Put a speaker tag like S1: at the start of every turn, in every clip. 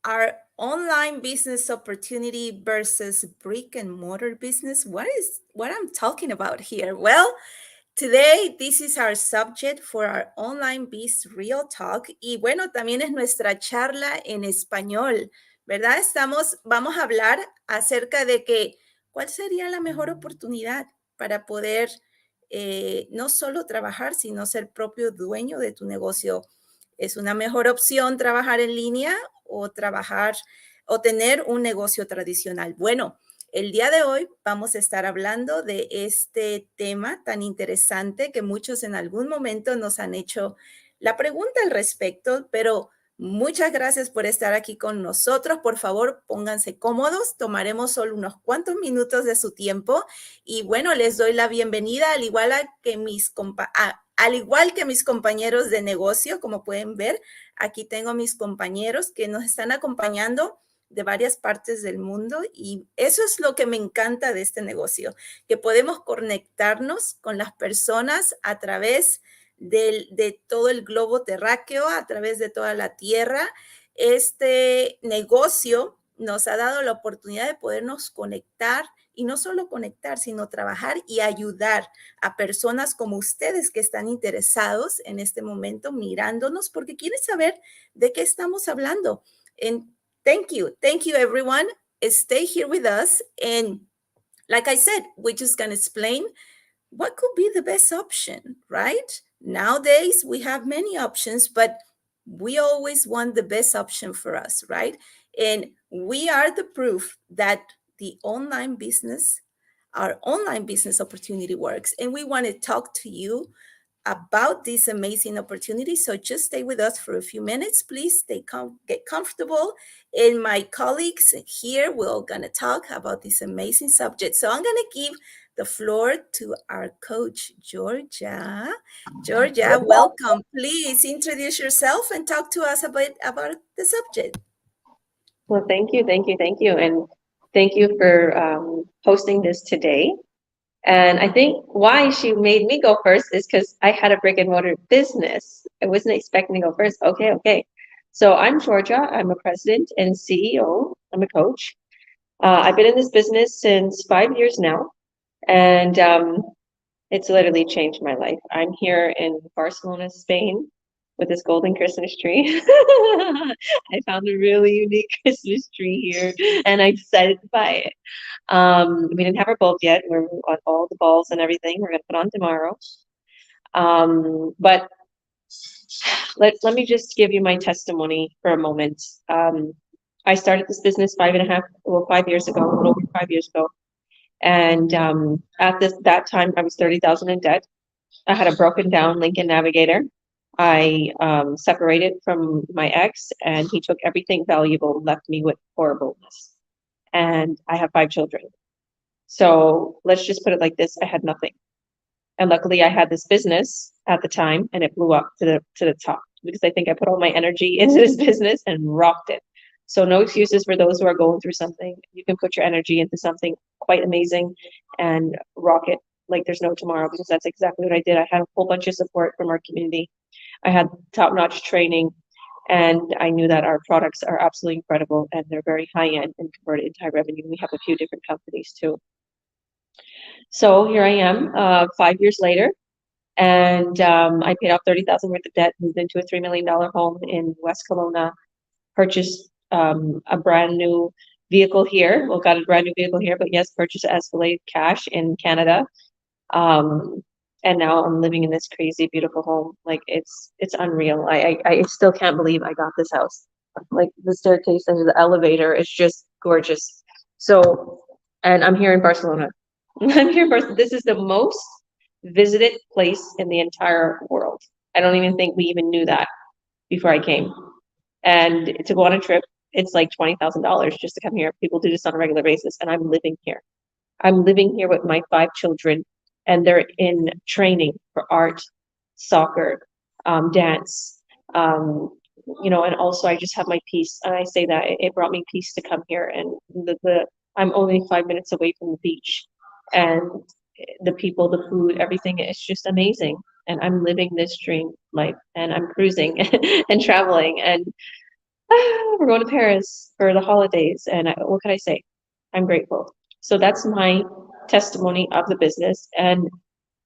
S1: our online business opportunity versus brick and mortar business. What I'm talking about here? Well, today this is our subject for our online biz real talk y bueno, también es nuestra charla en español, ¿verdad? Vamos a hablar acerca de que cuál sería la mejor oportunidad para poder no solo trabajar, sino ser propio dueño de tu negocio. ¿Es una mejor opción trabajar en línea o trabajar o tener un negocio tradicional? Bueno, el día de hoy vamos a estar hablando de este tema tan interesante que muchos en algún momento nos han hecho la pregunta al respecto, pero muchas gracias por estar aquí con nosotros. Por favor, pónganse cómodos. Tomaremos solo unos cuantos minutos de su tiempo y bueno, les doy la bienvenida al igual que mis compañeros de negocio. Como pueden ver, aquí tengo a mis compañeros que nos están acompañando de varias partes del mundo y eso es lo que me encanta de este negocio, que podemos conectarnos con las personas a través de todo el globo terráqueo, a través de toda la tierra. Este negocio nos ha dado la oportunidad de podernos conectar y no solo conectar, sino trabajar y ayudar a personas como ustedes que están interesados en este momento mirándonos porque quieren saber de qué estamos hablando. Thank you everyone. Stay here with us. And like I said, we're just going to explain what could be the best option, right? Nowadays, we have many options, but we always want the best option for us, right? And we are the proof that our online business opportunity works. And we want to talk to you about this amazing opportunity. So just stay with us for a few minutes, please. Get comfortable. And my colleagues here, we're going to talk about this amazing subject. So I'm going to give the floor to our coach, Georgia. Georgia, welcome. Please introduce yourself and talk to us about the subject.
S2: Well, thank you. And thank you for hosting this today. And I think why she made me go first is because I had a brick and mortar business. I wasn't expecting to go first. Okay. So I'm Georgia. I'm a president and CEO. I'm a coach. I've been in this business since 5 years now. And it's literally changed my life. I'm here in Barcelona, Spain, with this golden Christmas tree. I found a really unique Christmas tree here, and I decided to buy it. We didn't have our bulb yet. We're on all the balls and everything. We're gonna put on tomorrow. But let me just give you my testimony for a moment. I started this business 5 years ago, a little over 5 years ago. And at that time, I was $30,000 in debt. I had a broken down Lincoln Navigator. I separated from my ex, and he took everything valuable, left me with horribleness. And I have 5 children. So let's just put it like this: I had nothing. And luckily, I had this business at the time, and it blew up to the top because I think I put all my energy into this business and rocked it. So no excuses for those who are going through something. You can put your energy into something quite amazing and rock it like there's no tomorrow, because that's exactly what I did. I had a whole bunch of support from our community. I had top-notch training, and I knew that our products are absolutely incredible and they're very high-end and converted into high revenue. We have a few different companies too. So here I am 5 years later, and I paid off $30,000 worth of debt, moved into a $3 million home in West Kelowna, purchased a brand new vehicle here. Well, got a brand new vehicle here, but yes, purchased Escalade cash in Canada. And now I'm living in this crazy, beautiful home. Like it's unreal. I still can't believe I got this house. Like the staircase and the elevator is just gorgeous. So, and I'm here in Barcelona. I'm here in Barcelona. This is the most visited place in the entire world. I don't even think we even knew that before I came. And to go on a trip, it's like $20,000 just to come here. People do this on a regular basis, and I'm living here. I'm living here with my 5 children, and they're in training for art, soccer, dance, and also I just have my peace. And I say that it brought me peace to come here. And I'm only 5 minutes away from the beach, and the people, the food, everything is just amazing. And I'm living this dream life, and I'm cruising and traveling. And We're going to Paris for the holidays, and what can I say? I'm grateful. So that's my testimony of the business. And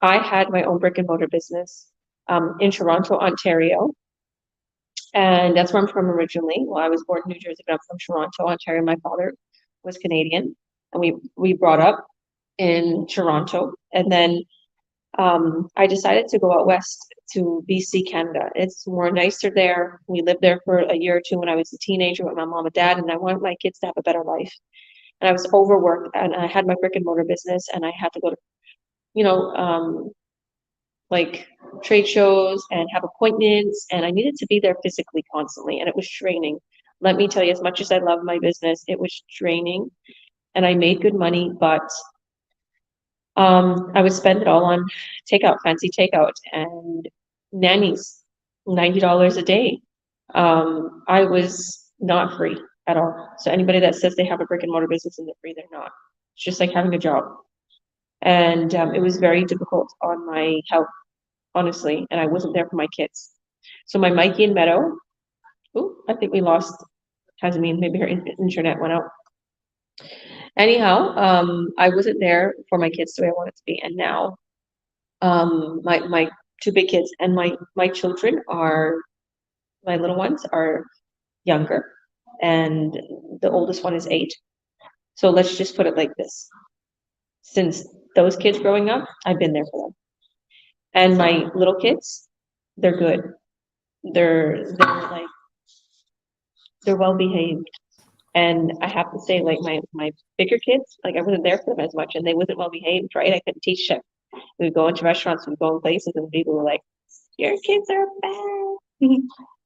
S2: I had my own brick and mortar business in Toronto, Ontario. And that's where I'm from originally. Well, I was born in New Jersey, but I'm from Toronto, Ontario. My father was Canadian, and we brought up in Toronto. And then I decided to go out west to BC, Canada. It's more nicer there. We lived there for a year or two when I was a teenager with my mom and dad, and I wanted my kids to have a better life. And I was overworked, and I had my brick and mortar business, and I had to go to, you know, like trade shows and have appointments, and I needed to be there physically constantly, and it was draining. Let me tell you, as much as I love my business, it was draining, and I made good money, but I would spend it all on takeout, fancy takeout, and nannies, $90 a day. I was not free at all. So anybody that says they have a brick and mortar business and they're free, they're not. It's just like having a job. And it was very difficult on my health, honestly, and I wasn't there for my kids. So my Mikey and Meadow, oh, I think we lost Hasmin, maybe her internet went out. Anyhow, I wasn't there for my kids the way I wanted to be, and now my two big kids and my children are my little ones are younger, and the oldest one is 8. So let's just put it like this: since those kids growing up, I've been there for them, and my little kids, they're good. They're like they're well behaved. And I have to say, like my bigger kids, like I wasn't there for them as much, and they wasn't well behaved, right? I couldn't teach them. We would go into restaurants, we'd go in places, and people were like, "Your kids are bad."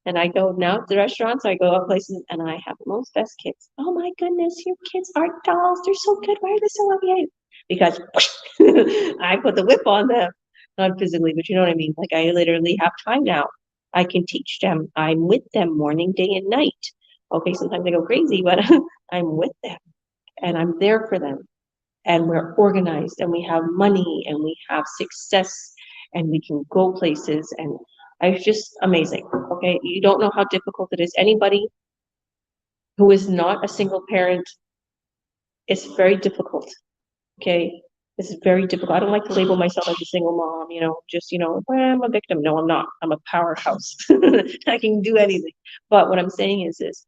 S2: And I go now to the restaurants, I go out places, and I have the most best kids. Oh my goodness, your kids are dolls. They're so good. Why are they so well behaved? Because I put the whip on them, not physically, but you know what I mean. Like I literally have time now. I can teach them. I'm with them morning, day, and night. Okay, sometimes they go crazy, but I'm with them and I'm there for them. And we're organized and we have money and we have success and we can go places. And it's just amazing. Okay, you don't know how difficult it is. Anybody who is not a single parent, it's very difficult. Okay, this is very difficult. I don't like to label myself as a single mom, just, well, I'm a victim. No, I'm not. I'm a powerhouse. I can do anything. But what I'm saying is this.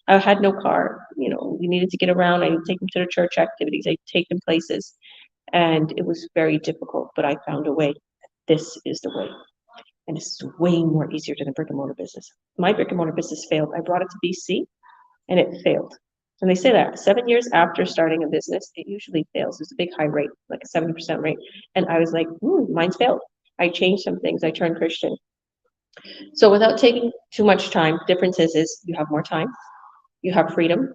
S2: I had no car, we needed to get around. I would take them to the church activities. I'd take them places. And it was very difficult, but I found a way. This is the way. And it's way more easier than a brick and mortar business. My brick and mortar business failed. I brought it to BC and it failed. And they say that 7 years after starting a business, it usually fails. It's a big high rate, like a 70% rate. And I was like, mine's failed. I changed some things. I turned Christian. So without taking too much time, difference is you have more time, you have freedom,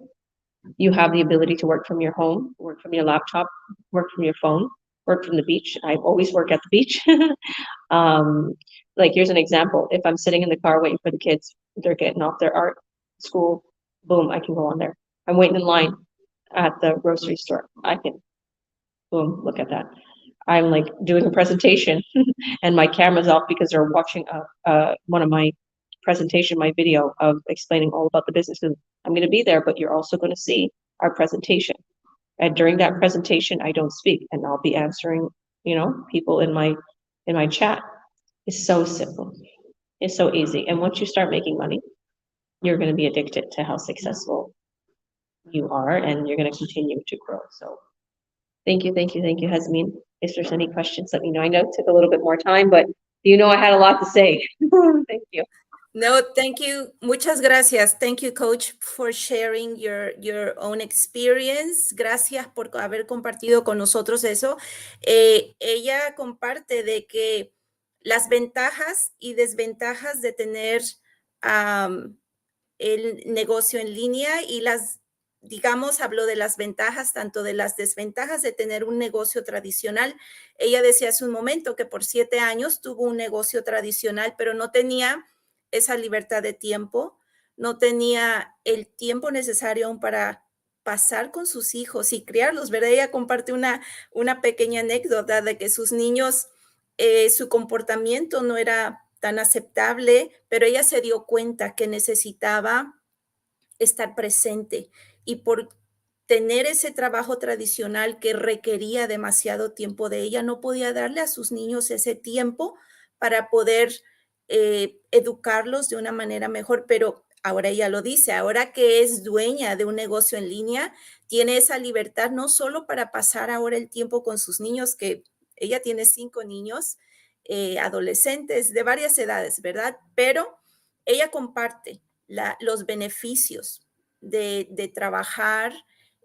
S2: you have the ability to work from your home, work from your laptop, work from your phone, work from the beach. I always work at the beach. Like here's an example. If I'm sitting in the car waiting for the kids, they're getting off their art school, boom, I can go on there. I'm waiting in line at the grocery store. I can, boom, look at that. I'm like doing a presentation and my camera's off because they're watching one of my presentation, my video of explaining all about the business. And I'm going to be there, but you're also going to see our presentation. And during that presentation, I don't speak, and I'll be answering, people in my chat. It's so simple. It's so easy. And once you start making money, you're going to be addicted to how successful you are, and you're going to continue to grow. So thank you, Hasmin. If there's any questions, let me know. I know it took a little bit more time, but I had a lot to say. Thank you.
S1: No, thank you. Muchas gracias. Thank you, Coach, for sharing your own experience. Gracias por haber compartido con nosotros eso. Ella comparte de que las ventajas y desventajas de tener el negocio en línea y digamos, habló de las ventajas, tanto de las desventajas de tener un negocio tradicional. Ella decía hace un momento que por 7 años tuvo un negocio tradicional, pero no tenía esa libertad de tiempo, no tenía el tiempo necesario aún para pasar con sus hijos y criarlos, ¿verdad? Ella comparte una pequeña anécdota de que sus niños, su comportamiento no era tan aceptable, pero ella se dio cuenta que necesitaba estar presente y por tener ese trabajo tradicional que requería demasiado tiempo de ella, no podía darle a sus niños ese tiempo para poder educarlos de una manera mejor, pero ahora ella lo dice, ahora que es dueña de un negocio en línea, tiene esa libertad no solo para pasar ahora el tiempo con sus niños, que ella tiene 5 niños, adolescentes de varias edades, ¿verdad? Pero ella comparte los beneficios de trabajar,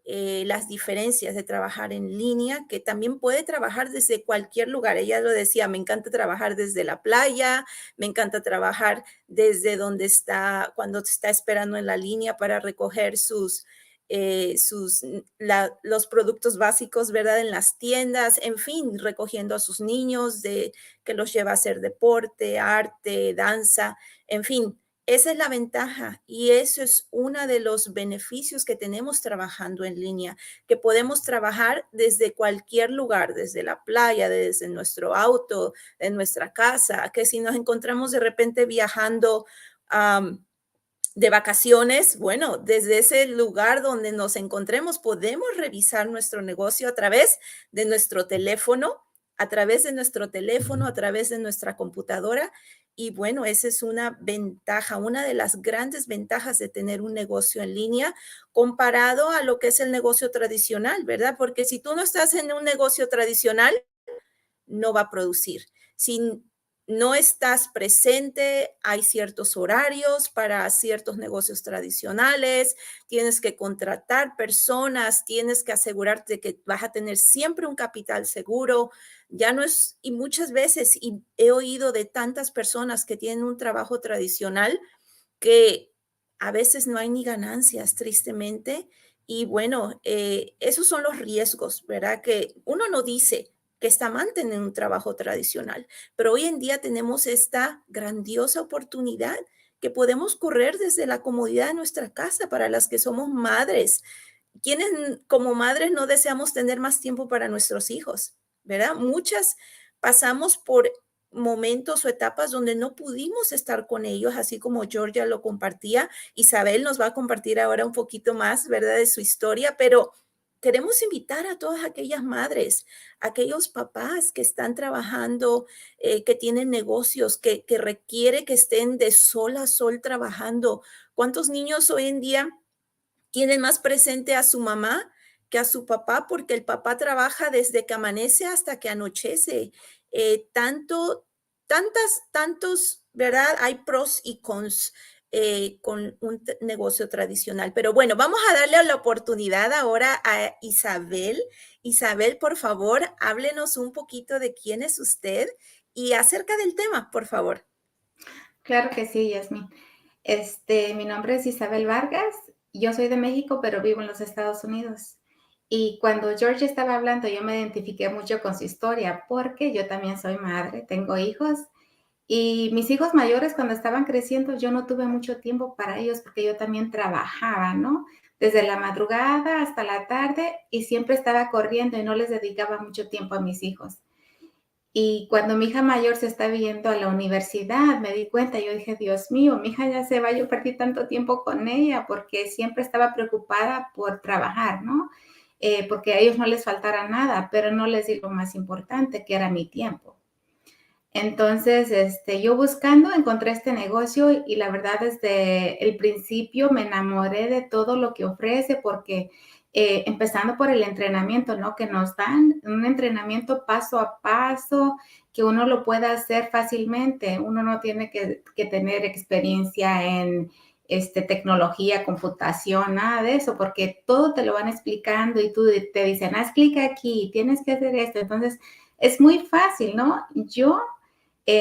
S1: las diferencias de trabajar en línea, que también puede trabajar desde cualquier lugar. Ella lo decía, me encanta trabajar desde la playa, me encanta trabajar desde donde está, cuando está esperando en la línea para recoger los productos básicos, ¿verdad? En las tiendas, en fin, recogiendo a sus niños, que los lleva a hacer deporte, arte, danza, en fin, esa es la ventaja y eso es uno de los beneficios que tenemos trabajando en línea, que podemos trabajar desde cualquier lugar, desde la playa, desde nuestro auto, en nuestra casa, que si nos encontramos de repente viajando de vacaciones, bueno, desde ese lugar donde nos encontremos podemos revisar nuestro negocio a través de nuestro teléfono, a través de nuestro teléfono, a través de nuestra computadora. Y bueno, esa es una ventaja, una de las grandes ventajas de tener un negocio en línea comparado a lo que es el negocio tradicional, ¿verdad? Porque si tú no estás en un negocio tradicional, no va a producir. Si no estás presente, hay ciertos horarios para ciertos negocios tradicionales, tienes que contratar personas, tienes que asegurarte que vas a tener siempre un capital seguro. Ya no es, y muchas veces, y he oído de tantas personas que tienen un trabajo tradicional que a veces no hay ni ganancias, tristemente. Y bueno, esos son los riesgos, ¿verdad? Que uno no dice que está mal tener un trabajo tradicional, pero hoy en día tenemos esta grandiosa oportunidad que podemos correr desde la comodidad de nuestra casa para las que somos madres. Quienes como madres no deseamos tener más tiempo para nuestros hijos, ¿verdad? Muchas pasamos por momentos o etapas donde no pudimos estar con ellos, así como Georgia lo compartía. Isabel nos va a compartir ahora un poquito más, ¿verdad?, de su historia, pero queremos invitar a todas aquellas madres, aquellos papás que están trabajando, que tienen negocios, que requiere que estén de sol a sol trabajando. ¿Cuántos niños hoy en día tienen más presente a su mamá que a su papá, porque el papá trabaja desde que amanece hasta que anochece? Tantos, ¿verdad? Hay pros y cons con un negocio tradicional. Pero bueno, vamos a darle la oportunidad ahora a Isabel. Isabel, por favor, háblenos un poquito de quién es usted y acerca del tema, por favor.
S3: Claro que sí, Yasmin. Mi nombre es Isabel Vargas. Yo soy de México, pero vivo en los Estados Unidos. Y cuando George estaba hablando, yo me identifiqué mucho con su historia, porque yo también soy madre, tengo hijos. Y mis hijos mayores, cuando estaban creciendo, yo no tuve mucho tiempo para ellos porque yo también trabajaba, ¿no? Desde la madrugada hasta la tarde y siempre estaba corriendo y no les dedicaba mucho tiempo a mis hijos. Y cuando mi hija mayor se está yendo a la universidad, me di cuenta, yo dije, Dios mío, mi hija ya se va, yo perdí tanto tiempo con ella porque siempre estaba preocupada por trabajar, ¿no? Porque a ellos no les faltara nada, pero no les di lo más importante, que era mi tiempo. Entonces, yo buscando encontré este negocio y la verdad desde el principio me enamoré de todo lo que ofrece porque empezando por el entrenamiento, ¿no? Que nos dan un entrenamiento paso a paso que uno lo pueda hacer fácilmente. Uno no tiene que tener experiencia en tecnología, computación, nada de eso, porque todo te lo van explicando y tú te dicen, haz clic aquí, tienes que hacer esto. Entonces, es muy fácil, ¿no? Yo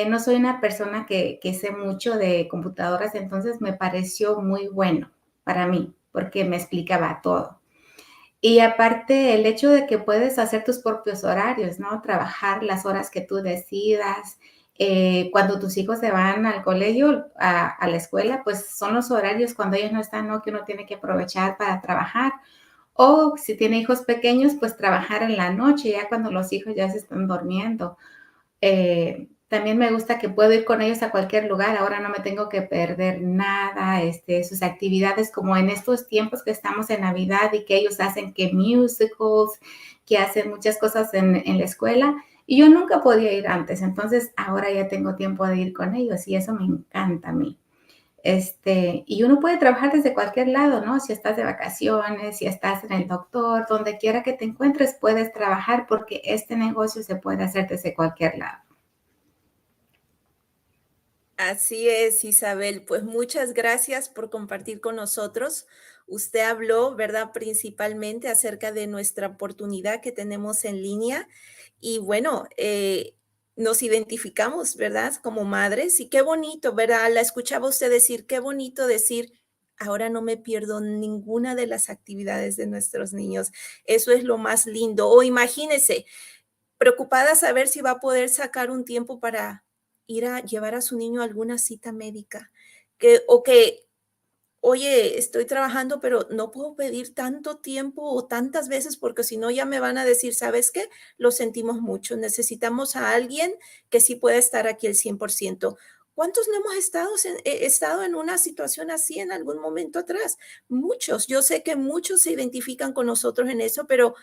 S3: no soy una persona que sé mucho de computadoras, entonces me pareció muy bueno para mí, porque me explicaba todo. Y aparte, el hecho de que puedes hacer tus propios horarios, ¿no? Trabajar las horas que tú decidas. Cuando tus hijos se van al colegio, a la escuela, pues son los horarios cuando ellos no están, ¿no? Que uno tiene que aprovechar para trabajar. O si tiene hijos pequeños, pues trabajar en la noche, ya cuando los hijos ya se están durmiendo. También me gusta que puedo ir con ellos a cualquier lugar. Ahora no me tengo que perder nada, sus actividades, como en estos tiempos que estamos en Navidad y que ellos hacen que musicals, que hacen muchas cosas en la escuela. Y yo nunca podía ir antes, entonces ahora ya tengo tiempo de ir con ellos y eso me encanta a mí. Y uno puede trabajar desde cualquier lado, ¿no? Si estás de vacaciones, si estás en el doctor, donde quiera que te encuentres, puedes trabajar porque este negocio se puede hacer desde cualquier lado.
S1: Así es, Isabel. Pues muchas gracias por compartir con nosotros. Usted habló, ¿verdad? Principalmente acerca de nuestra oportunidad que tenemos en línea. Y bueno, nos identificamos, ¿verdad? Como madres. Y qué bonito, ¿verdad? La escuchaba usted decir, qué bonito decir, ahora no me pierdo ninguna de las actividades de nuestros niños. Eso es lo más lindo. O imagínese, preocupada saber si va a poder sacar un tiempo para ir a llevar a su niño a alguna cita médica, que, oye, estoy trabajando, pero no puedo pedir tanto tiempo o tantas veces porque si no ya me van a decir, ¿sabes qué? Lo sentimos mucho, necesitamos a alguien que sí pueda estar aquí el 100%. ¿Cuántos no hemos estado en una situación así en algún momento atrás? Muchos. Yo sé que muchos se identifican con nosotros en eso, pero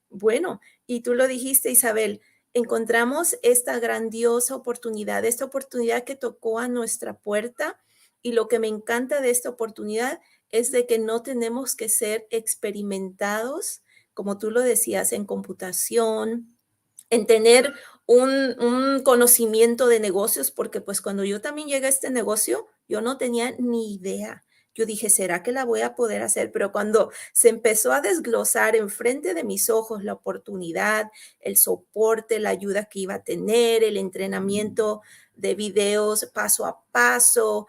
S1: bueno, y tú lo dijiste, Isabel, encontramos esta grandiosa oportunidad, esta oportunidad que tocó a nuestra puerta, y lo que me encanta de esta oportunidad es de que no tenemos que ser experimentados, como tú lo decías, en computación, en tener un conocimiento de negocios, porque pues cuando yo también llegué a este negocio, yo no tenía ni idea. Yo dije, ¿será que la voy a poder hacer? Pero cuando se empezó a desglosar enfrente de mis ojos la oportunidad, el soporte, la ayuda que iba a tener, el entrenamiento de videos paso a paso,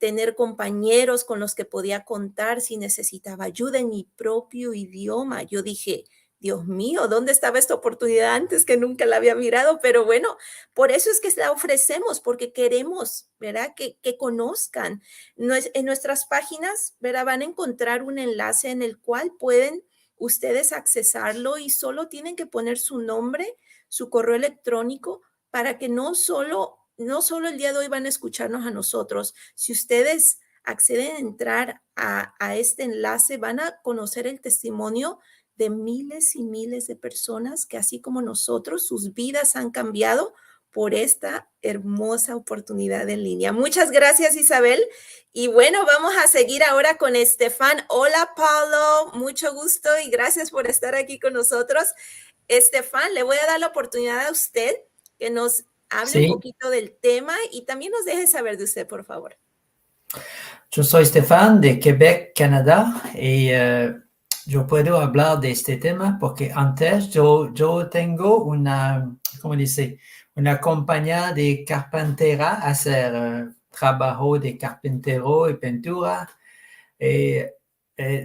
S1: tener compañeros con los que podía contar si necesitaba ayuda en mi propio idioma. Yo dije, Dios mío, ¿dónde estaba esta oportunidad antes que nunca la había mirado? Pero bueno, por eso es que la ofrecemos, porque queremos, ¿verdad? Que conozcan. En nuestras páginas, ¿verdad? Van a encontrar un enlace en el cual pueden ustedes accesarlo y solo tienen que poner su nombre, su correo electrónico, para que no solo el día de hoy van a escucharnos a nosotros. Si ustedes acceden a entrar a este enlace, van a conocer el testimonio de miles y miles de personas que así como nosotros, sus vidas han cambiado por esta hermosa oportunidad en línea. Muchas gracias, Isabel. Y bueno, vamos a seguir ahora con Estefan. Hola, Paulo. Mucho gusto y gracias por estar aquí con nosotros. Estefan, le voy a dar la oportunidad a usted que nos hable un
S4: Sí,
S1: poquito del tema y también nos deje saber de usted, por favor.
S4: yo soy Stéphane de Quebec, Canadá, y yo puedo hablar de este tema porque antes yo tengo ¿cómo dice? Una compañía de carpintera, hacer trabajo de carpintero y pintura. Eh,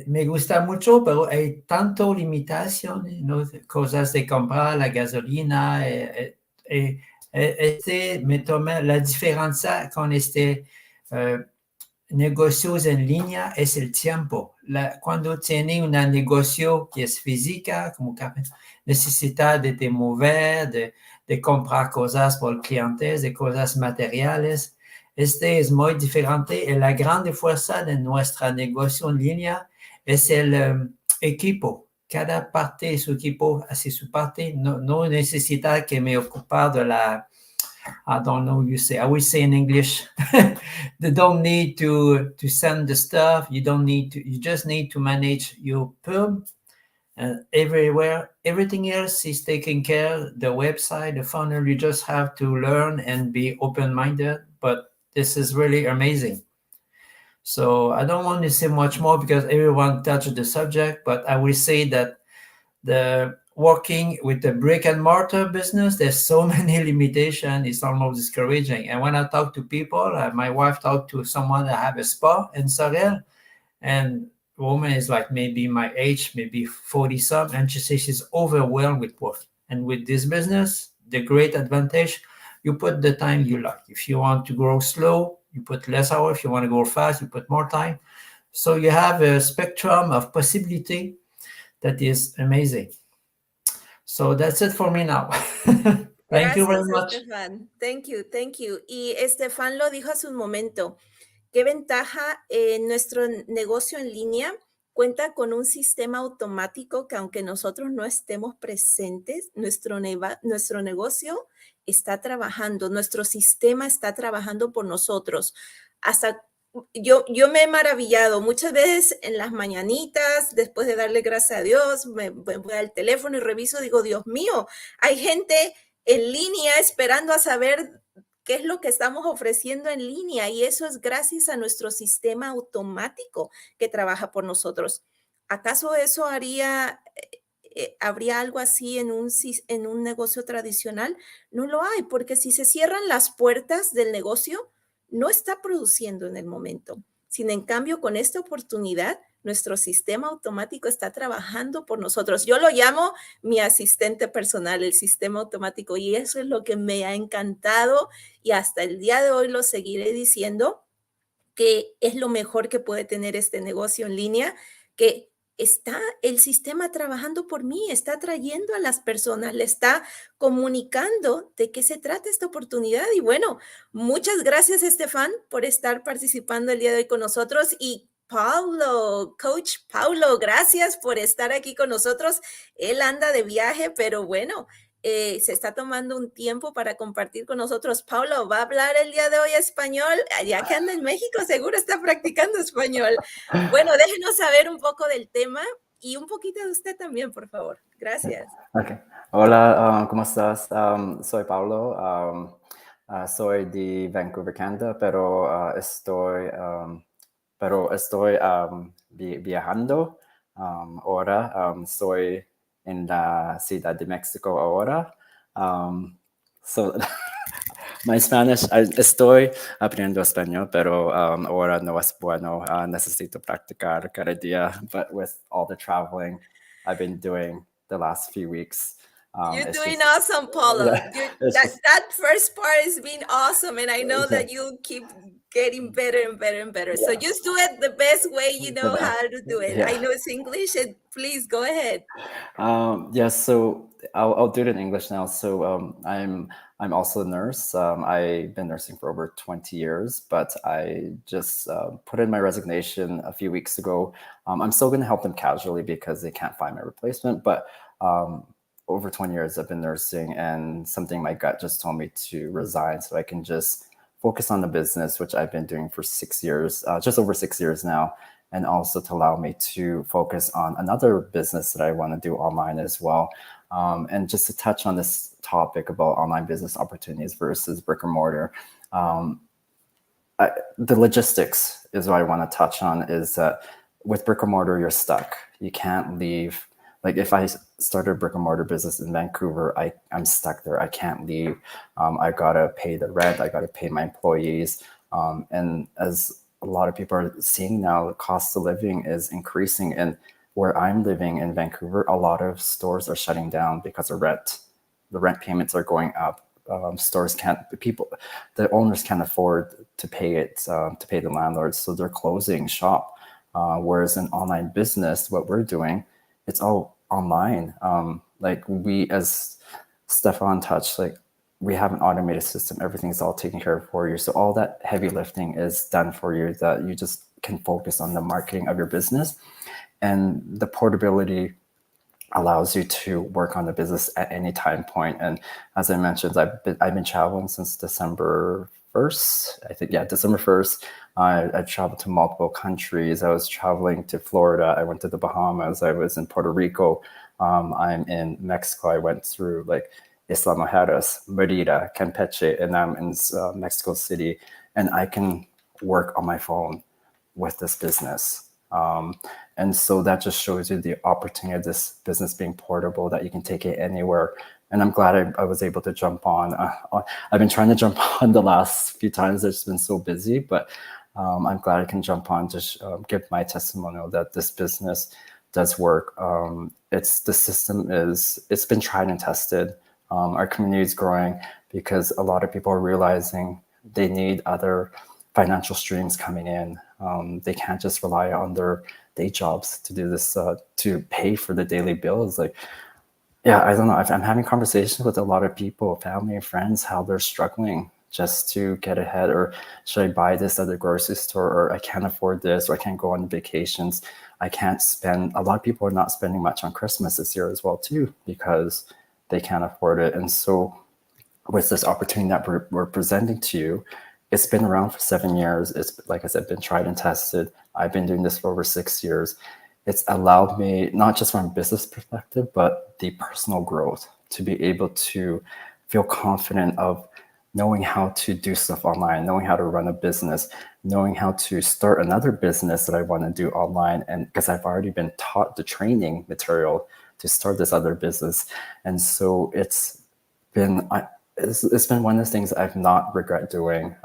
S4: Me gusta mucho, pero hay tanto limitaciones, ¿no? Cosas de comprar, la gasolina. Me toma la diferencia con eh, negocios en línea es el tiempo. Cuando tiene un negocio que es física, como que necesita de te mover, de comprar cosas por clientes, de cosas materiales. Este es muy diferente y la grande fuerza de nuestro negocio en línea es el equipo. Cada parte de su equipo hace su parte. No necesita que me ocupe de la I don't know you say. I always say in English, they don't need to send the stuff. You don't need to. You just need to manage your perm. Everywhere, everything else is taken care. The website, the funnel. You just have to learn and be open-minded. But this is really amazing. So I don't want to say much more because everyone touched the subject. But I will say that the working with the brick and mortar business, there's so many limitations. It's almost discouraging. And when I talk to people, my wife talked to someone that have a spa in Sorel, and the woman is like maybe my age, maybe 40 some, and she says she's overwhelmed with work. And with this business, the great advantage, you put the time you like. If you want to grow slow, you put less hours. If you want to go fast, you put more time. So you have a spectrum of possibility that is amazing. So that's it for me now. Thank you very
S1: Gracias,
S4: much.
S1: Estefan. Thank you, thank you. Y Estefan lo dijo hace un momento. ¿Qué ventaja? Nuestro negocio en línea cuenta con un sistema automático que aunque nosotros no estemos presentes, nuestro negocio está trabajando, nuestro sistema está trabajando por nosotros. Hasta yo me he maravillado muchas veces en las mañanitas, después de darle gracias a Dios, me voy al teléfono y reviso, digo, Dios mío, hay gente en línea esperando a saber qué es lo que estamos ofreciendo en línea y eso es gracias a nuestro sistema automático que trabaja por nosotros. ¿Acaso eso habría algo así en un negocio tradicional? No lo hay, porque si se cierran las puertas del negocio, no está produciendo en el momento. Sin en cambio, con esta oportunidad, nuestro sistema automático está trabajando por nosotros. Yo lo llamo mi asistente personal, el sistema automático, y eso es lo que me ha encantado y hasta el día de hoy lo seguiré diciendo, que es lo mejor que puede tener este negocio en línea, que está el sistema trabajando por mí, está trayendo a las personas, le está comunicando de qué se trata esta oportunidad. Y bueno, muchas gracias, Estefan, por estar participando el día de hoy con nosotros. Y Paulo, Coach Paulo, gracias por estar aquí con nosotros. Él anda de viaje, pero bueno, se está tomando un tiempo para compartir con nosotros. Paulo, ¿va a hablar el día de hoy español? Ya que anda en México, seguro está practicando español. Bueno, déjenos saber un poco del tema y un poquito de usted también, por favor. Gracias.
S5: Okay. Hola, ¿cómo estás? Soy Pablo. Soy de Vancouver, Canadá, pero estoy viajando ahora. Soy en la Ciudad de México ahora. So, my Spanish, estoy aprendiendo español, pero ahora no es bueno. Necesito practicar cada día, but with all the traveling I've been doing the last few weeks.
S1: You're doing awesome, Paulo.
S5: Yeah,
S1: That first part has been awesome, and I know that you'll keep getting better and better and better. So just do it the best way you know how to do it.
S5: Yeah.
S1: I know it's English, and please go ahead.
S5: So I'll do it in English now. So I'm also a nurse. I've been nursing for over 20 years, but I just put in my resignation a few weeks ago. I'm still going to help them casually because they can't find my replacement, but over 20 years I've been nursing, and something my gut just told me to resign so I can just focus on the business, which I've been doing for 6 years, just over 6 years now, and also to allow me to focus on another business that I want to do online as well. And just to touch on this topic about online business opportunities versus brick and mortar, the logistics is what I want to touch on, is that with brick and mortar, you're stuck. You can't leave. Like if I started a brick and mortar business in Vancouver, I'm stuck there. I can't leave. I gotta pay the rent. I gotta pay my employees. And as a lot of people are seeing now, the cost of living is increasing. And where I'm living in Vancouver, a lot of stores are shutting down because of rent. The rent payments are going up. The owners can't afford to pay it, to pay the landlords. So they're closing shop. Whereas in online business, what we're doing, it's all online. Like we, as Stefan touched, like we have an automated system. Everything's all taken care of for you. So all that heavy lifting is done for you, that you just can focus on the marketing of your business. And the portability allows you to work on the business at any time point. And as I mentioned, I've been traveling since December 1st. I think, yeah, December 1st. I traveled to multiple countries. I was traveling to Florida. I went to the Bahamas. I was in Puerto Rico. I'm in Mexico. I went through like Isla Mujeres, Merida, Campeche, and I'm in Mexico City. And I can work on my phone with this business. And so that just shows you the opportunity of this business being portable, that you can take it anywhere. And I'm glad I was able to jump on. I've been trying to jump on the last few times. It's been so busy, but I'm glad I can jump on to give my testimonial that this business does work. It's been tried and tested. Our community is growing because a lot of people are realizing they need other financial streams coming in. They can't just rely on their day jobs to do this, to pay for the daily bills. Like yeah, I don't know. I'm having conversations with a lot of people, family and friends, how they're struggling just to get ahead, or should I buy this at the grocery store, or I can't afford this, or I can't go on vacations. I can't spend, a lot of people are not spending much on Christmas this year as well too, because they can't afford it. And so with this opportunity that we're presenting to you, it's been around for 7 years. It's, like I said, been tried and tested. I've been doing this for over 6 years. It's allowed me, not just from a business perspective, but the personal growth, to be able to feel confident of knowing how to do stuff online, knowing how to run a business, knowing how to start another business that I want to do online. And because I've already been taught the training material to start this other business. And so it's been it's been one of those things I've not regret doing.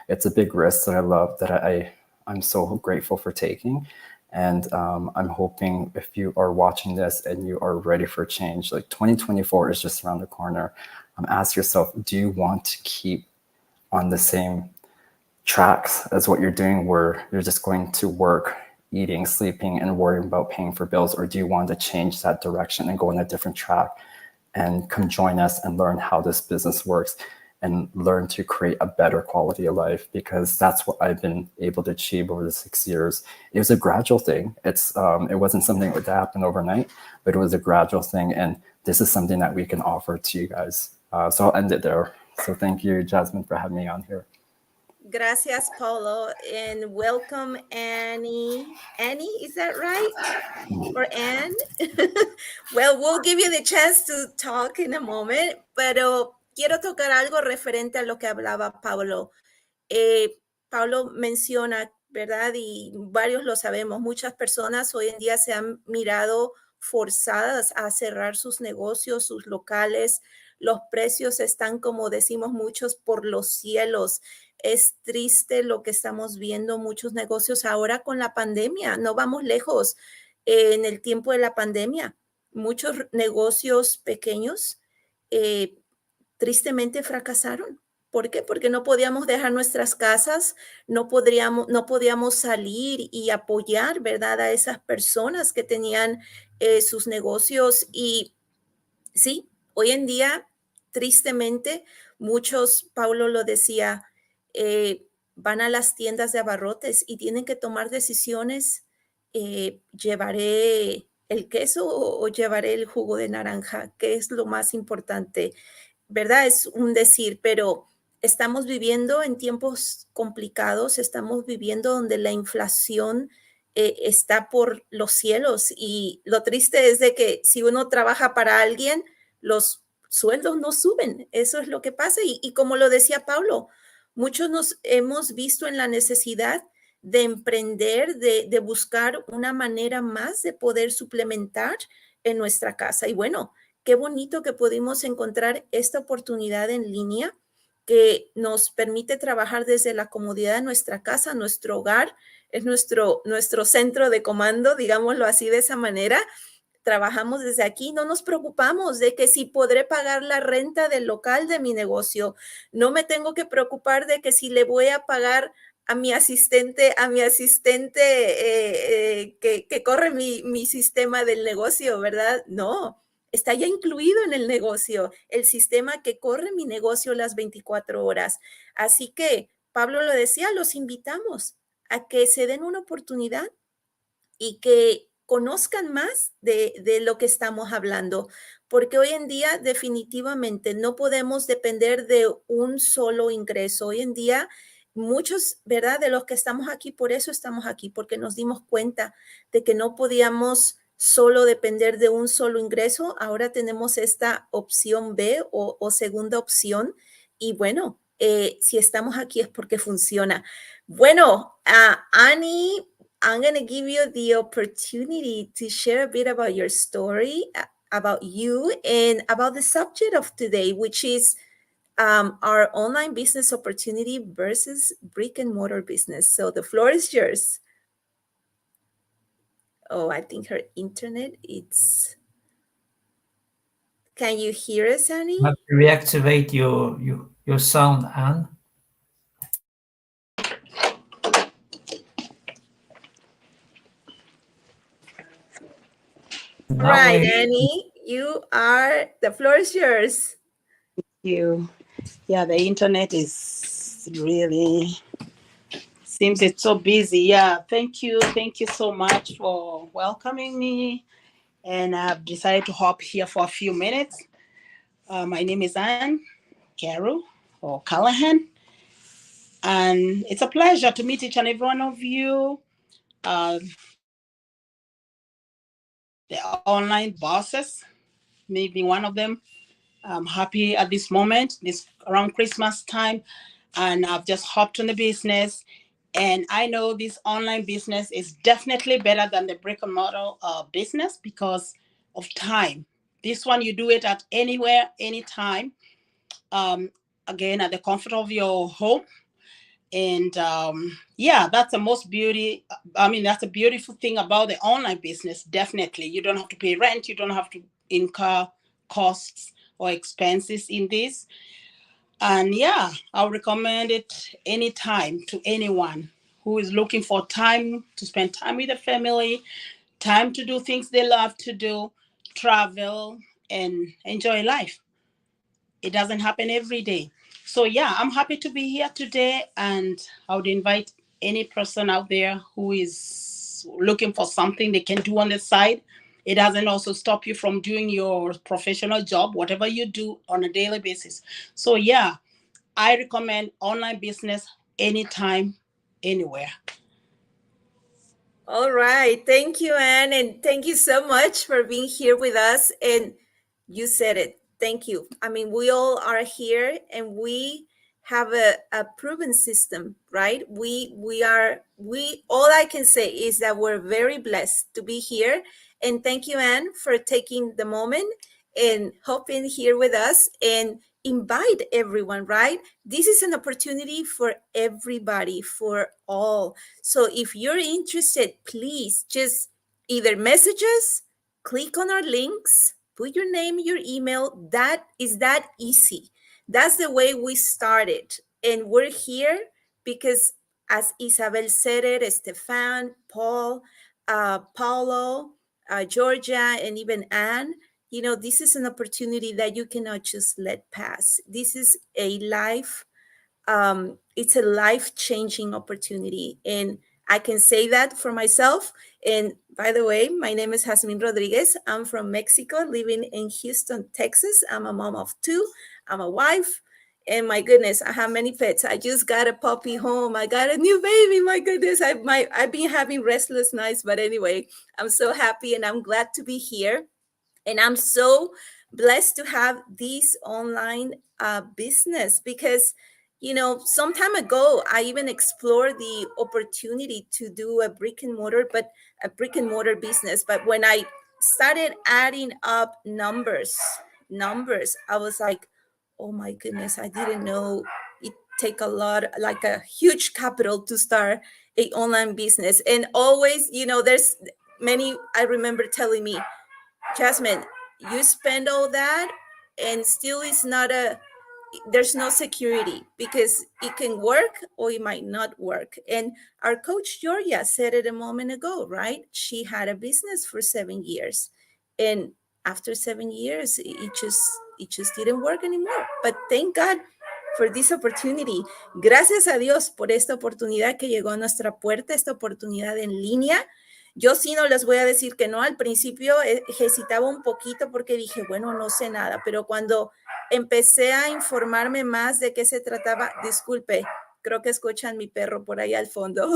S5: It's a big risk that I love, that I'm so grateful for taking. And I'm hoping if you are watching this and you are ready for change, like 2024 is just around the corner. Ask yourself, do you want to keep on the same tracks as what you're doing, where you're just going to work, eating, sleeping, and worrying about paying for bills? Or do you want to change that direction and go on a different track and come join us and learn how this business works and learn to create a better quality of life? Because that's what I've been able to achieve over the 6 years. It was a gradual thing. It wasn't something that happened overnight, but it was a gradual thing. And this is something that we can offer to you guys. So I'll end it there. So thank you, Jasmine, for having me on here.
S1: Gracias, Paulo, and welcome, Annie. Annie, is that right? Or Anne? Well, we'll give you the chance to talk in a moment, pero quiero tocar algo referente a lo que hablaba Paulo. Paulo menciona, ¿verdad? Y varios lo sabemos, muchas personas hoy en día se han mirado forzadas a cerrar sus negocios, sus locales. Los precios están, como decimos muchos, por los cielos. Es triste lo que estamos viendo, muchos negocios ahora con la pandemia. No vamos lejos. En el tiempo de la pandemia, muchos negocios pequeños tristemente fracasaron. ¿Por qué? Porque no podíamos dejar nuestras casas, no podíamos salir y apoyar, ¿verdad?, a esas personas que tenían sus negocios. Y sí, hoy en día, tristemente, muchos, Paulo lo decía, van a las tiendas de abarrotes y tienen que tomar decisiones. ¿Llevaré el queso o llevaré el jugo de naranja? ¿Qué es lo más importante? ¿Verdad? Es un decir, pero estamos viviendo en tiempos complicados, estamos viviendo donde la inflación está por los cielos, y lo triste es de que si uno trabaja para alguien, los sueldos no suben. Eso es lo que pasa. Y como lo decía Pablo, muchos nos hemos visto en la necesidad de emprender, de buscar una manera más de poder suplementar en nuestra casa. Y bueno, qué bonito que pudimos encontrar esta oportunidad en línea que nos permite trabajar desde la comodidad de nuestra casa, nuestro hogar, es nuestro centro de comando, digámoslo así, de esa manera. Trabajamos desde aquí, no nos preocupamos de que si podré pagar la renta del local de mi negocio, no me tengo que preocupar de que si le voy a pagar a mi asistente que corre mi sistema del negocio, ¿verdad? No, está ya incluido en el negocio, el sistema que corre mi negocio las 24 horas. Así que, Pablo lo decía, los invitamos a que se den una oportunidad y que conozcan más de lo que estamos hablando, porque hoy en día definitivamente no podemos depender de un solo ingreso. Hoy en día muchos, ¿verdad?, de los que estamos aquí, por eso estamos aquí, porque nos dimos cuenta de que no podíamos solo depender de un solo ingreso. Ahora tenemos esta opción B o segunda opción, y bueno, si estamos aquí es porque funciona. Bueno, Annie, I'm going to give you the opportunity to share a bit about your story, about you, and about the subject of today, which is our online business opportunity versus brick and mortar business. So the floor is yours. Oh, I think her internet, can you hear us, Annie?
S4: You have to reactivate your sound, Anne.
S1: Right, Annie, The floor is yours.
S6: You. Yeah, the internet is really seems it's so busy. Yeah, thank you. Thank you so much for welcoming me. And I've decided to hop here for a few minutes. My name is Anne Carol or Callahan. And it's a pleasure to meet each and every one of you. The online bosses, maybe one of them. I'm happy at this moment, this around Christmas time, and I've just hopped on the business. And I know this online business is definitely better than the brick and mortar business because of time. This one, you do it at anywhere, anytime. Again, at the comfort of your home. And yeah, that's the most beauty. I mean, that's a beautiful thing about the online business. Definitely, you don't have to pay rent. You don't have to incur costs or expenses in this. And yeah, I'll recommend it anytime to anyone who is looking for time to spend time with the family, time to do things they love to do, travel, and enjoy life. It doesn't happen every day. So yeah, I'm happy to be here today, and I would invite any person out there who is looking for something they can do on the side. It doesn't also stop you from doing your professional job, whatever you do on a daily basis. So yeah, I recommend online business anytime, anywhere.
S1: All right. Thank you, Anne. And thank you so much for being here with us. And you said it. Thank you. I mean, we all are here and we have a proven system, right? We all I can say is that we're very blessed to be here. And thank you, Anne, for taking the moment and hopping here with us and invite everyone, right? This is an opportunity for everybody, for all. So if you're interested, please just either message us, click on our links, put your name, your email. That is that easy. That's the way we started. And we're here because, as Isabel said it, Stefan, Paul, Paulo, Georgia, and even Anne, this is an opportunity that you cannot just let pass. This is it's a life-changing opportunity. And I can say that for myself. And by the way, my name is Jasmine Rodriguez. I'm from Mexico, living in Houston, Texas. I'm a mom of two. I'm a wife. And my goodness, I have many pets. I just got a puppy home. I got a new baby. My goodness, I've been having restless nights. But anyway, I'm so happy and I'm glad to be here. And I'm so blessed to have this online business because, some time ago, I even explored the opportunity to do a brick and mortar business. But when I started adding up numbers, I was like, oh my goodness, I didn't know it take a lot, like a huge capital to start a online business. And always, there's many, I remember telling me, Jasmine, you spend all that and still there's no security because it can work or it might not work. And our coach, Georgia, said it a moment ago, right? She had a business for 7 years. And after 7 years, it just didn't work anymore. But thank God for this opportunity. Gracias a Dios por esta oportunidad que llegó a nuestra puerta, esta oportunidad en línea. Yo sí no les voy a decir que no, al principio hesitaba un poquito porque dije, bueno, no sé nada, pero cuando empecé a informarme más de qué se trataba, disculpe, creo que escuchan mi perro por ahí al fondo.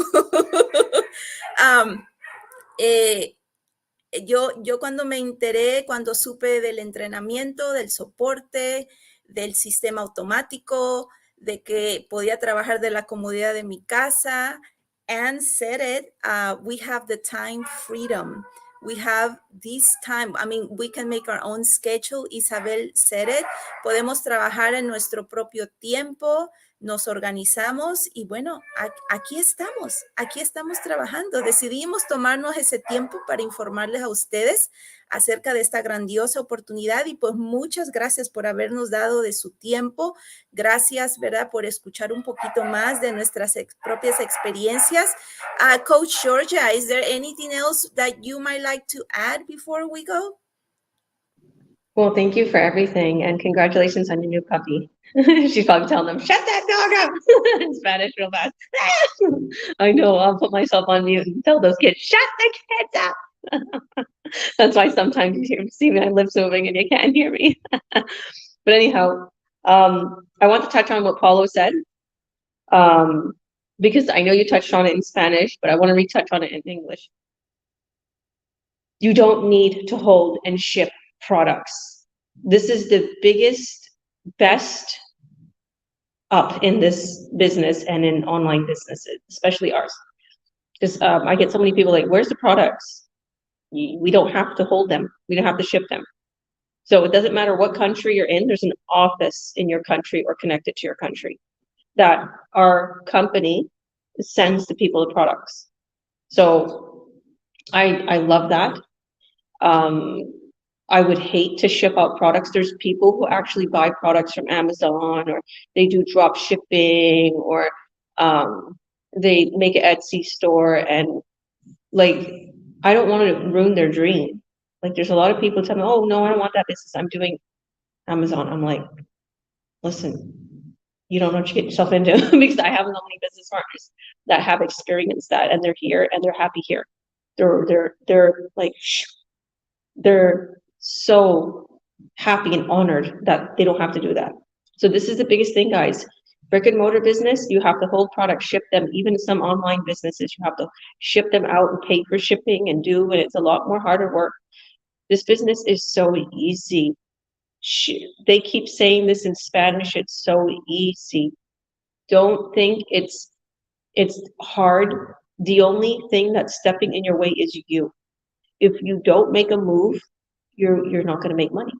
S1: Yo cuando me enteré, cuando supe del entrenamiento, del soporte, del sistema automático, de que podía trabajar de la comodidad de mi casa, Anne said it, we have the time freedom. We have this time. I mean, we can make our own schedule. Isabel said it. Podemos trabajar en nuestro propio tiempo. Nos organizamos y bueno, aquí estamos trabajando. Decidimos tomarnos ese tiempo para informarles a ustedes acerca de esta grandiosa oportunidad y pues muchas gracias por habernos dado de su tiempo. Gracias, ¿verdad? Por escuchar un poquito más de nuestras propias experiencias. Coach Georgia, is there anything else that you might like to add before we go?
S2: Well, thank you for everything, and congratulations on your new puppy. She's probably telling them, "Shut that dog up!" in Spanish real fast. I know. I'll put myself on mute and tell those kids, "Shut the kids up." That's why sometimes you see my lips moving and you can't hear me. But anyhow, I want to touch on what Paulo said, because I know you touched on it in Spanish, but I want to retouch on it in English. You don't need to hold and ship products. This is the biggest, best up in this business and in online businesses, especially ours. Because I get so many people like, "Where's the products?" We don't have to hold them. We don't have to ship them. So it doesn't matter what country you're in. There's an office in your country or connected to your country that our company sends the people the products. So I love that. I would hate to ship out products. There's people who actually buy products from Amazon, or they do drop shipping, or they make an Etsy store, and like, I don't want to ruin their dream. Like, there's a lot of people tell me, "Oh no, I don't want that business. I'm doing Amazon." I'm like, listen, you don't know what you get yourself into. Because I have so many business partners that have experienced that, and they're here and they're happy here. They're like, they're so happy and honored that they don't have to do that. So this is the biggest thing, guys. Brick and mortar business, you have to hold products, ship them. Even some online businesses, you have to ship them out and pay for shipping and do, and it's a lot more harder work. This business is so easy. They keep saying this in Spanish, it's so easy. Don't think it's hard. The only thing that's stepping in your way is you. If you don't make a move, you're not going to make money.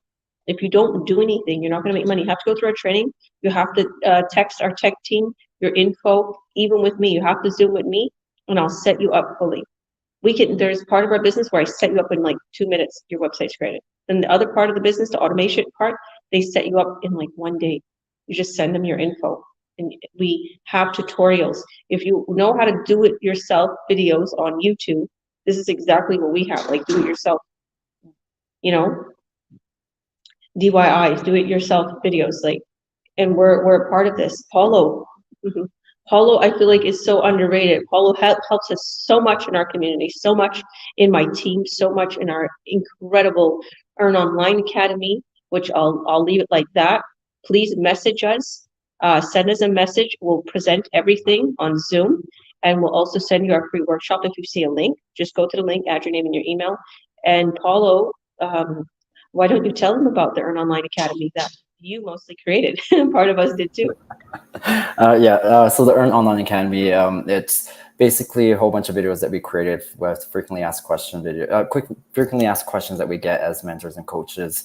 S2: If you don't do anything, you're not going to make money. You have to go through our training. You have to text our tech team your info. Even with me, you have to Zoom with me, and I'll set you up fully. There's part of our business where I set you up in like 2 minutes. Your website's created. And the other part of the business, the automation part, they set you up in like 1 day. You just send them your info, and we have tutorials. If you know how to do it yourself videos on YouTube, this is exactly what we have, like do it yourself, DIYs, do it yourself videos, like, and we're a part of this. Paulo, Paulo, I feel like is so underrated. Paulo helps us so much in our community, so much in my team, so much in our incredible Earn Online Academy, which I'll leave it like that. Please message us, send us a message. We'll present everything on Zoom, and we'll also send you our free workshop. If you see a link, just go to the link, add your name and your email. And Paulo, why don't you tell them about the Earn Online Academy that you mostly created? Part of us did too.
S5: So the Earn Online Academy, it's basically a whole bunch of videos that we created with frequently asked questions that we get as mentors and coaches.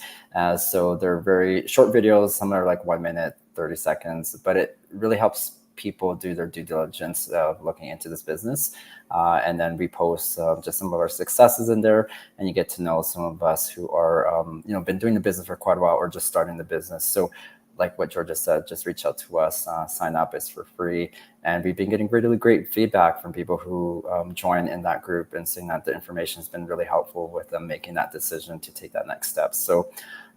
S5: So they're very short videos. Some are like 1 minute, 30 seconds, but it really helps people do their due diligence looking into this business. And then we post just some of our successes in there, and you get to know some of us who are, been doing the business for quite a while or just starting the business. So like what Georgia said, just reach out to us, sign up, it's for free. And we've been getting really great feedback from people who join in that group and saying that the information has been really helpful with them making that decision to take that next step. So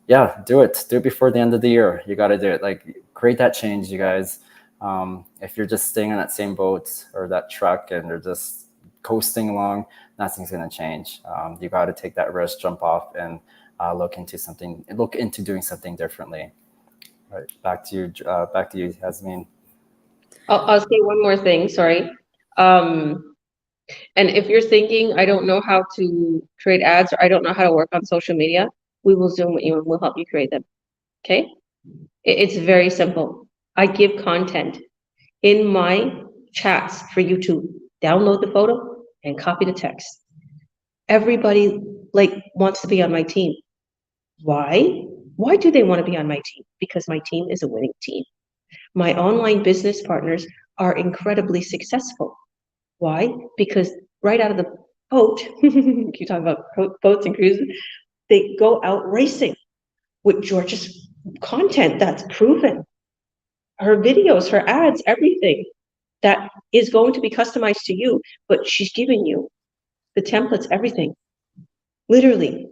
S5: yeah, do it before the end of the year. You got to do it. Like, create that change, you guys. If you're just staying on that same boat or that truck and they're just coasting along, nothing's going to change. You got to take that risk, jump off, and look into doing something differently. Right, back to you, Yasmin.
S2: I'll say one more thing, sorry. And if you're thinking, I don't know how to create ads, or I don't know how to work on social media, we will Zoom with you and we'll help you create them. Okay? It's very simple. I give content in my chats for you to download the photo and copy the text. Everybody wants to be on my team. Why? Why do they want to be on my team? Because my team is a winning team. My online business partners are incredibly successful. Why? Because right out of the boat, you talk about boats and cruises, they go out racing with Georgia's content that's proven. Her videos, her ads, everything that is going to be customized to you, but she's giving you the templates, everything. Literally.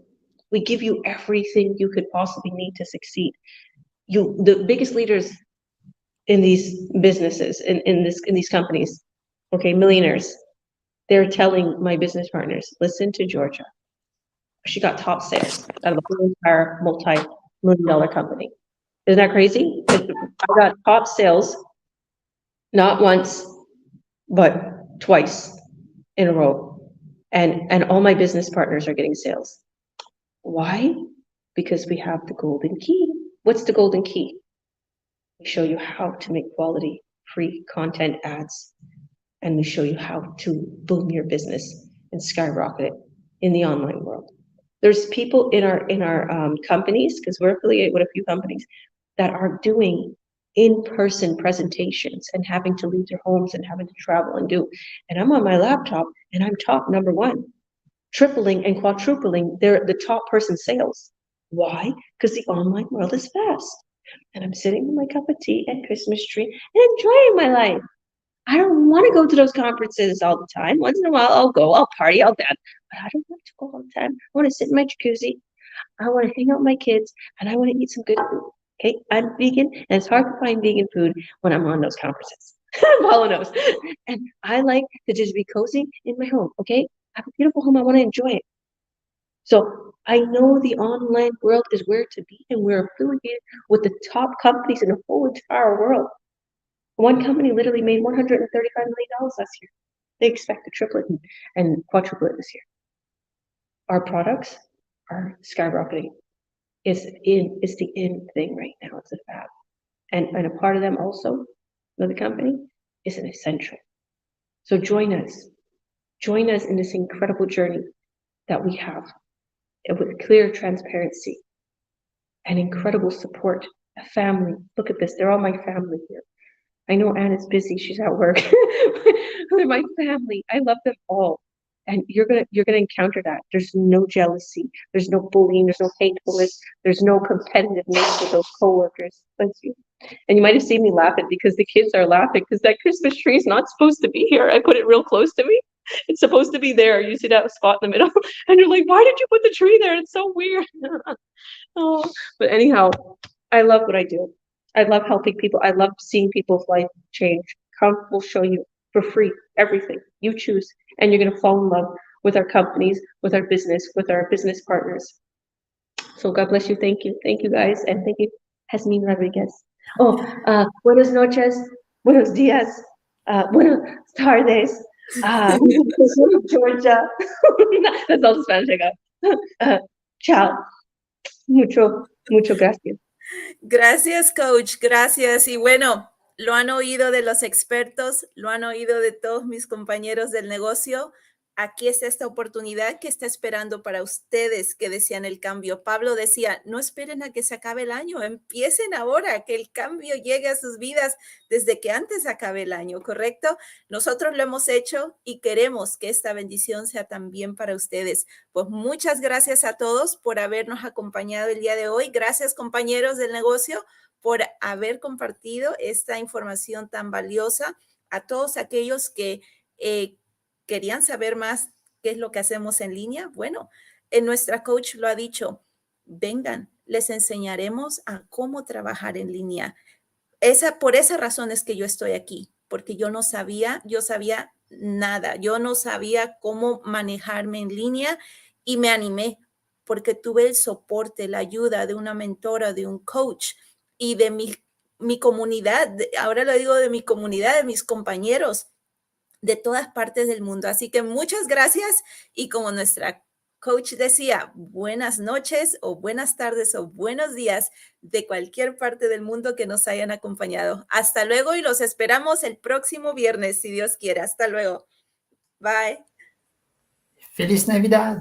S2: We give you everything you could possibly need to succeed. The biggest leaders in these businesses, in these companies, okay, millionaires, they're telling my business partners, listen to Georgia. She got top sales out of the whole entire multi-million-dollar company. Isn't that crazy? I got top sales, not once, but twice in a row. And all my business partners are getting sales. Why? Because we have the golden key. What's the golden key? We show you how to make quality, free content ads, and we show you how to boom your business and skyrocket it in the online world. There's people in our companies, because we're affiliated with a few companies, that are doing in-person presentations and having to leave their homes and having to travel and do. And I'm on my laptop and I'm top number one, tripling and quadrupling the top person sales. Why? Because the online world is fast. And I'm sitting with my cup of tea and Christmas tree and enjoying my life. I don't want to go to those conferences all the time. Once in a while, I'll go, I'll party, I'll dance. But I don't want to go all the time. I want to sit in my jacuzzi. I want to hang out with my kids, and I want to eat some good food. Okay, I'm vegan, and it's hard to find vegan food when I'm on those conferences. Paula knows. And I like to just be cozy in my home, okay? I have a beautiful home. I want to enjoy it. So I know the online world is where to be, and we're affiliated with the top companies in the whole entire world. One company literally made $135 million last year. They expect to triple it and quadruple it this year. Our products are skyrocketing. It's the in thing right now. It's a fab. And a part of them also, another company, is an essential. So join us. Join us in this incredible journey that we have with clear transparency and incredible support, a family. Look at this. They're all my family here. I know Anna's busy, she's at work. They're my family. I love them all. And you're gonna encounter that. There's no jealousy, there's no bullying, there's no hatefulness, there's no competitiveness with those coworkers. Bless you. And you might have seen me laughing because the kids are laughing because that Christmas tree is not supposed to be here. I put it real close to me. It's supposed to be there. You see that spot in the middle? And you're like, why did you put the tree there? It's so weird. Oh, but anyhow, I love what I do. I love helping people. I love seeing people's life change. Come, we'll show you for free everything you choose, and you're going to fall in love with our companies, with our business partners. So God bless you. Thank you guys, and thank you, Jasmine Rodriguez. Oh, buenos noches, buenos días, buenas tardes, Georgia. That's all the Spanish I got. Ciao. Mucho gracias.
S1: Gracias, coach. Gracias. Y bueno, lo han oído de los expertos, lo han oído de todos mis compañeros del negocio. Aquí está esta oportunidad que está esperando para ustedes que desean el cambio. Pablo decía, no esperen a que se acabe el año, empiecen ahora, que el cambio llegue a sus vidas desde que antes acabe el año, ¿correcto? Nosotros lo hemos hecho y queremos que esta bendición sea también para ustedes. Pues muchas gracias a todos por habernos acompañado el día de hoy. Gracias, compañeros del negocio, por haber compartido esta información tan valiosa. A todos aquellos que querían saber más qué es lo que hacemos en línea. Bueno, nuestra coach lo ha dicho, vengan, les enseñaremos a cómo trabajar en línea. Por esa razón es que yo estoy aquí, porque yo sabía nada, yo no sabía cómo manejarme en línea y me animé porque tuve el soporte, la ayuda de una mentora, de un coach y de mi comunidad, ahora lo digo de mi comunidad, de mis compañeros de todas partes del mundo. Así que muchas gracias y como nuestra coach decía, buenas noches o buenas tardes o buenos días de cualquier parte del mundo que nos hayan acompañado. Hasta luego y los esperamos el próximo viernes, si Dios quiere. Hasta luego. Bye.
S4: Feliz Navidad.